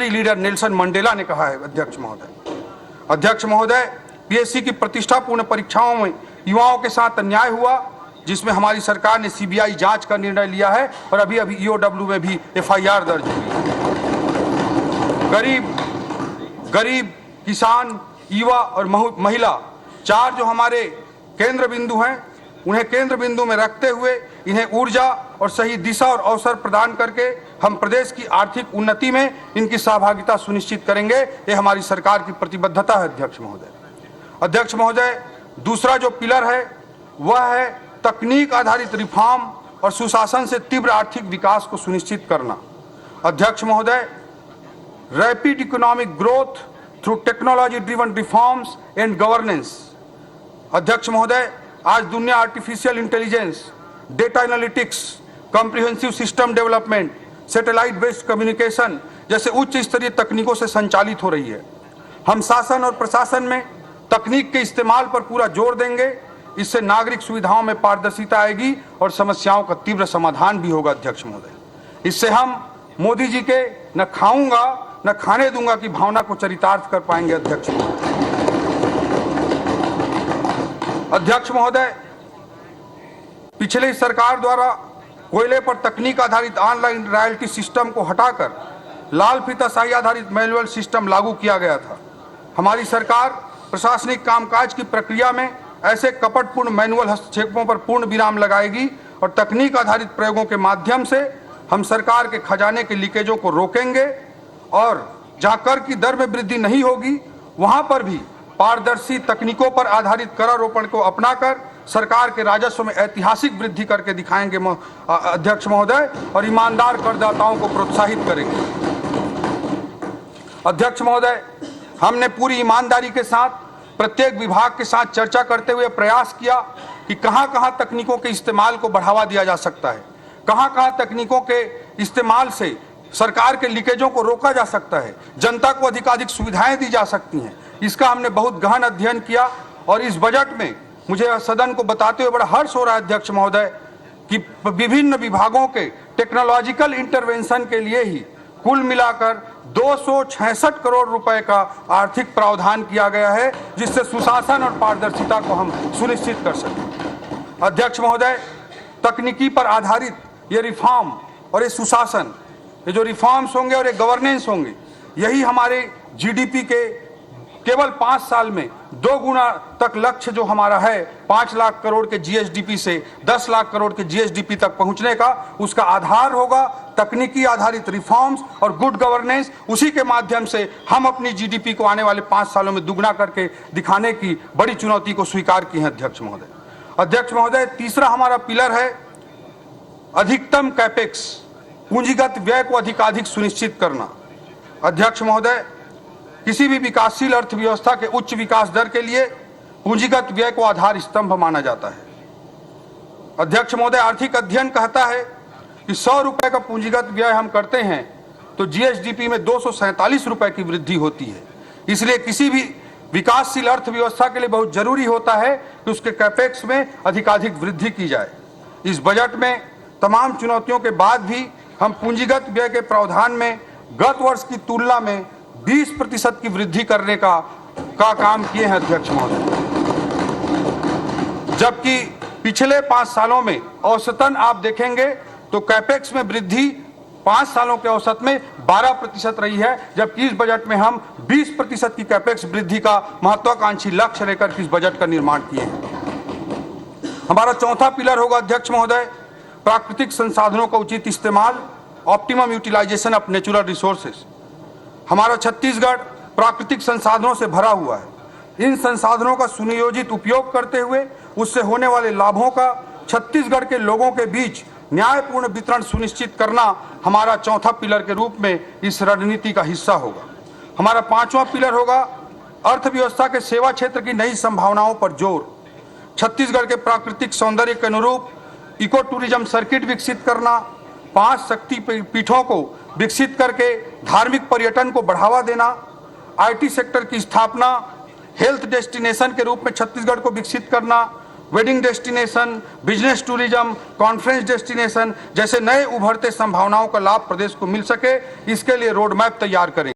Leader Nelson Mandela ने कहा है। अध्यक्ष महोदय, पीएससी की प्रतिष्ठापूर्ण परीक्षाओं में युवाओं के साथ अन्याय हुआ, जिसमें हमारी सरकार ने सीबीआई जांच का निर्णय लिया है और अभी ईओडब्ल्यू में भी एफआईआर दर्ज हुई है। गरीब किसान, युवा और महिला, चार जो हमारे केंद्र बिंदु हैं, उन्हें केंद्र बिंदु में रखते हुए इन्हें ऊर्जा और सही दिशा और अवसर प्रदान करके हम प्रदेश की आर्थिक उन्नति में इनकी सहभागिता सुनिश्चित करेंगे। ये हमारी सरकार की प्रतिबद्धता है। अध्यक्ष महोदय, दूसरा जो पिलर है वह है तकनीक आधारित रिफॉर्म और सुशासन से तीव्र आर्थिक विकास को सुनिश्चित करना। अध्यक्ष महोदय, rapid economic growth through technology driven reforms and governance. अध्यक्ष महोदय, आज दुनिया artificial intelligence, data analytics, comprehensive system development, satellite based communication जैसे उच्च स्तरीय तकनीकों से संचालित हो रही है। हम शासन और प्रशासन में तकनीक के इस्तेमाल पर पूरा जोर देंगे। इससे नागरिक सुविधाओं में पारदर्शिता आएगी और समस्याओं का तीव्र समाधान भी होगा। अध्यक्ष महोदय, इससे हम मोदी जी के न खाऊंगा न खाने दूंगा की भावना को चरितार्थ कर पाएंगे। अध्यक्ष महोदय, पिछली सरकार द्वारा कोयले पर तकनीक आधारित ऑनलाइन रॉयल्टी सिस्टम को हटाकर लाल फीताशाही आधारित मैनुअल सिस्टम लागू किया गया था। हमारी सरकार प्रशासनिक कामकाज की प्रक्रिया में ऐसे कपटपूर्ण मैनुअल हस्तक्षेपों पर पूर्ण विराम लगाएगी और तकनीक आधारित प्रयोगों के माध्यम से हम सरकार के खजाने के लीकेजों को रोकेंगे और जहां कर की दर में वृद्धि नहीं होगी वहां पर भी पारदर्शी तकनीकों पर आधारित करारोपण को अपनाकर सरकार के राजस्व में ऐतिहासिक वृद्धि करके दिखाएंगे अध्यक्ष महोदय, और ईमानदार करदाताओं को प्रोत्साहित करेंगे। अध्यक्ष महोदय, हमने पूरी ईमानदारी के साथ प्रत्येक विभाग के साथ चर्चा करते हुए प्रयास किया कि कहां-कहां तकनीकों के इस्तेमाल को बढ़ावा दिया जा सकता है, कहां-कहां तकनीकों के इस्तेमाल से सरकार के लीकेजों को रोका जा सकता है, जनता को अधिकाधिक सुविधाएं दी जा सकती हैं। इसका हमने बहुत गहन अध्ययन किया और इस बजट में मुझे सदन को बताते हुए बड़ा हर्ष हो रहा है अध्यक्ष महोदय कि विभिन्न विभागों के टेक्नोलॉजिकल इंटरवेंशन के लिए ही कुल मिलाकर 266 करोड़ रुपए का आर्थिक प्रावधान किया गया है, जिससे सुशासन और पारदर्शिता को हम सुनिश्चित कर सकें। अध्यक्ष महोदय, तकनीकी पर आधारित ये रिफॉर्म और ये सुशासन, ये जो रिफॉर्म्स होंगे और ये गवर्नेंस होंगे, यही हमारे जीडीपी के केवल 5 साल में 2 गुना तक लक्ष्य जो हमारा है 5 लाख करोड़ के जीएसडीपी से 10 लाख करोड़ के जीएसडीपी तक पहुंचने का, उसका आधार होगा तकनीकी आधारित रिफॉर्म्स और गुड गवर्नेंस। उसी के माध्यम से हम अपनी जीडीपी को आने वाले 5 सालों में दुगना करके दिखाने की बड़ी चुनौती को स्वीकार की है। अध्यक्ष महोदय, तीसरा हमारा पिलर है अधिकतम कैपेक्स, पूंजीगत व्यय को अधिकाधिक सुनिश्चित करना। अध्यक्ष महोदय, किसी भी विकासशील अर्थव्यवस्था के उच्च विकास दर के लिए पूंजीगत व्यय को आधार स्तंभ माना जाता है। अध्यक्ष महोदय, आर्थिक अध्ययन कहता है कि 100 रुपए का पूंजीगत व्यय हम करते हैं तो जीएसडीपी में 247 रुपए की वृद्धि होती है। इसलिए किसी भी विकासशील अर्थव्यवस्था के लिए बहुत जरूरी होता है कि उसके कैपेक्स में अधिकाधिक वृद्धि की जाए। इस बजट में तमाम चुनौतियों के बाद भी हम पूंजीगत व्यय के प्रावधान में गत वर्ष की तुलना में 20% की वृद्धि करने का काम किए हैं। अध्यक्ष महोदय, जबकि पिछले 5 सालों में औसतन आप देखेंगे तो कैपेक्स में वृद्धि 5 सालों के औसत में 12% रही है, जबकि इस बजट में हम 20% की कैपेक्स वृद्धि का महत्वाकांक्षी लक्ष्य लेकर इस बजट का निर्माण किए हैं। हमारा चौथा पिलर होगा अध्यक्ष महोदय, प्राकृतिक संसाधनों का उचित इस्तेमाल, optimum utilisation of natural resources. हमारा छत्तीसगढ़ प्राकृतिक संसाधनों से भरा हुआ है। इन संसाधनों का सुनियोजित उपयोग करते हुए उससे होने वाले लाभों का छत्तीसगढ़ के लोगों के बीच न्यायपूर्ण वितरण सुनिश्चित करना हमारा चौथा पिलर के रूप में इस रणनीति का हिस्सा होगा। हमारा 5वां पिलर होगा अर्थव्यवस्था के सेवा क्षेत्र की नई संभावनाओं पर जोर। छत्तीसगढ़ के प्राकृतिक सौंदर्य के अनुरूप इको टूरिज्म सर्किट विकसित करना, 5 शक्ति पीठों को विकसित करके धार्मिक पर्यटन को बढ़ावा देना, आईटी सेक्टर की स्थापना, हेल्थ डेस्टिनेशन के रूप में छत्तीसगढ़ को विकसित करना, wedding destination, business tourism, conference destination जैसे नए उभरते संभावनाओं का लाभ प्रदेश को मिल सके, इसके लिए रोड मैप तैयार करें।